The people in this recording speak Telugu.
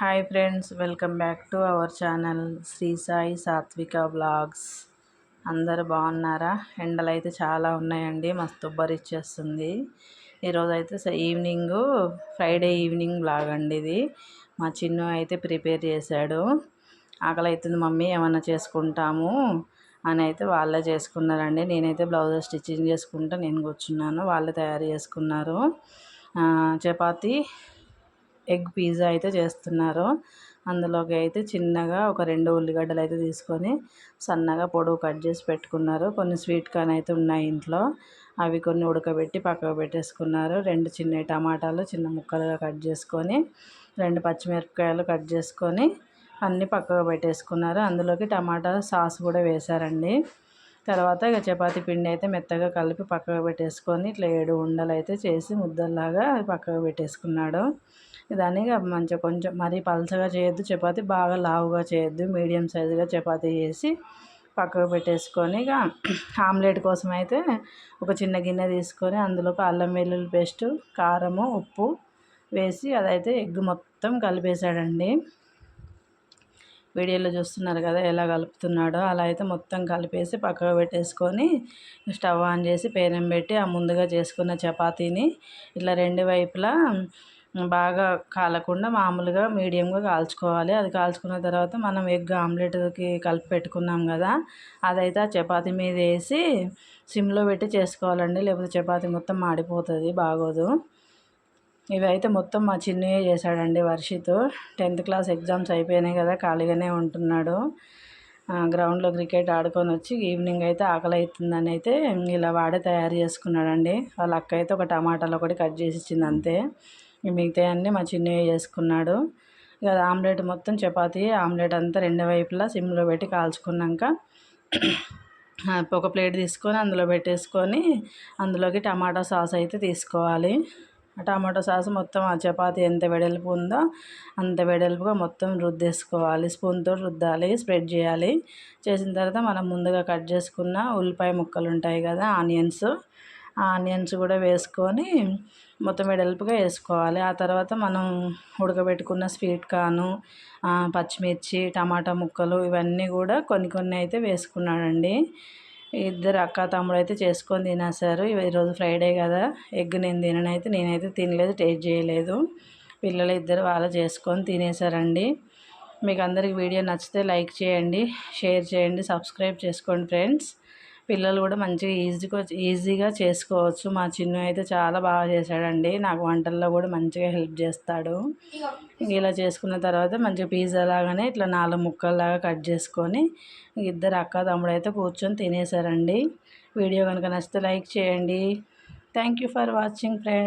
Hi friends, welcome back to our channel Shri Sai Sathvika vlogs. అందరు బాగున్నారా? ఎండలు అయితే చాలా ఉన్నాయండి, మస్తు ఉబ్బరిచ్చేస్తుంది. ఈరోజు అయితే ఫ్రైడే ఈవినింగ్ వ్లాగ్ అండి ఇది. మా చిన్ను అయితే ప్రిపేర్ చేశాడు. ఆకలి అవుతుంది మమ్మీ, ఏమన్నా చేసుకుంటాము అని అయితే వాళ్ళే చేసుకున్నారండి. నేనైతే బ్లౌజ్ స్టిచ్చింగ్ చేసుకుంటా నేను కూర్చున్నాను, వాళ్ళే తయారు చేసుకున్నారు. చపాతీ ఎగ్ పిజ్జా అయితే చేస్తున్నారు. అందులోకి అయితే చిన్నగా ఒక 2 ఉల్లిగడ్డలు అయితే తీసుకొని సన్నగా పొడవు కట్ చేసి పెట్టుకున్నారు. కొన్ని స్వీట్ కార్న్ అయితే ఉన్నాయి ఇంట్లో, అవి కొన్ని ఉడకబెట్టి పక్కకు పెట్టేసుకున్నారు. 2 చిన్న టమాటాలు చిన్న ముక్కలుగా కట్ చేసుకొని, 2 పచ్చిమిరపకాయలు కట్ చేసుకొని అన్నీ పక్కకు పెట్టేసుకున్నారు. అందులోకి టమాటా సాస్ కూడా వేశారండి. తర్వాత ఇక చపాతీ పిండి అయితే మెత్తగా కలిపి పక్కకు పెట్టేసుకొని ఇట్లా 7 ఉండలు అయితే చేసి ముద్దల్లాగా పక్కకు పెట్టేసుకున్నాడు. దాన్ని మంచిగా కొంచెం మరీ పలచగా చేయొద్దు, చపాతీ బాగా లావుగా చేయొద్దు, మీడియం సైజుగా చపాతీ చేసి పక్కకు పెట్టేసుకొని ఇక ఆమ్లెట్ కోసం అయితే ఒక చిన్న గిన్నె తీసుకొని అందులోకి అల్లం వెల్లుల్లి పేస్టు, కారము, ఉప్పు వేసి అదైతే ఎగ్ మొత్తం కలిపేశాడండి. వీడియోలో చూస్తున్నారు కదా ఎలా కలుపుతున్నాడో, అలా అయితే మొత్తం కలిపేసి పక్కకు పెట్టేసుకొని స్టవ్ ఆన్ చేసి పేనం పెట్టి ఆ ముందుగా చేసుకున్న చపాతీని ఇట్లా 2 వైపులా బాగా కాలకుండా మామూలుగా మీడియంగా కాల్చుకోవాలి. అది కాల్చుకున్న తర్వాత మనం ఎగ్ ఆమ్లెట్కి కలిపి పెట్టుకున్నాం కదా, అదైతే ఆ చపాతీ మీద వేసి సిమ్లో పెట్టి చేసుకోవాలండి, లేకపోతే చపాతీ మొత్తం మాడిపోతుంది, బాగోదు. ఇవైతే మొత్తం మా చిన్నయ్య చేశాడండి. వర్షిత్ 10th క్లాస్ ఎగ్జామ్స్ అయిపోయినాయి కదా, ఖాళీగానే ఉంటున్నాడు. గ్రౌండ్లో క్రికెట్ ఆడుకొని వచ్చి ఈవినింగ్ అయితే ఆకలి అవుతుందని అయితే ఇలా వాడే తయారు చేసుకున్నాడండి. వాళ్ళ అక్క అయితే ఒక టమాటాలు ఒకటి కట్ చేసి ఇచ్చింది అంతే. మిగతా అన్నీ మా చిన్నయ్య చేసుకున్నాడు. ఇక ఆమ్లెట్ మొత్తం చపాతీ ఆమ్లెట్ అంతా 2 వైపులా సిమ్లో పెట్టి కాల్చుకున్నాక ఒక ప్లేట్ తీసుకొని అందులో పెట్టేసుకొని అందులోకి టమాటా సాస్ అయితే తీసుకోవాలి. ఆ టమాటో సాస్ మొత్తం ఆ చపాతీ ఎంత వెడల్పు ఉందో అంత వెడల్పుగా మొత్తం రుద్దేసుకోవాలి. స్పూన్తో రుద్దాలి, స్ప్రెడ్ చేయాలి. చేసిన తర్వాత మనం ముందుగా కట్ చేసుకున్న ఉల్లిపాయ ముక్కలు ఉంటాయి కదా, ఆనియన్స్ కూడా వేసుకొని మొత్తం వెడల్పుగా వేసుకోవాలి. ఆ తర్వాత మనం ఉడకబెట్టుకున్న స్వీట్ కార్న్, పచ్చిమిర్చి, టమాటా ముక్కలు ఇవన్నీ కూడా కొన్ని అయితే వేసుకున్నాడండి. ఇద్దరు అక్క తమ్ముడు అయితే చేసుకొని తినేసారు. ఈరోజు ఫ్రైడే కదా, ఎగ్ నేనైతే తినలేదు, టేస్ట్ చేయలేదు. పిల్లలు ఇద్దరు వాళ్ళు చేసుకొని తినేసారండి. మీకు అందరికి వీడియో నచ్చితే లైక్ చేయండి, షేర్ చేయండి, సబ్స్క్రైబ్ చేసుకోండి ఫ్రెండ్స్. పిల్లలు కూడా మంచిగా ఈజీగా చేసుకోవచ్చు. మా చిన్ను అయితే చాలా బాగా చేశాడండి, నాకు వంటల్లో కూడా మంచిగా హెల్ప్ చేస్తాడు. ఇలా చేసుకున్న తర్వాత మంచిగా పిజ్జా లాగానే ఇట్లా 4 ముక్కల్లాగా కట్ చేసుకొని ఇద్దరు అక్క తమ్ముడు అయితే కూర్చొని తినేసారండి. వీడియో కనుక నచ్చితే లైక్ చేయండి. Thank you for watching friends.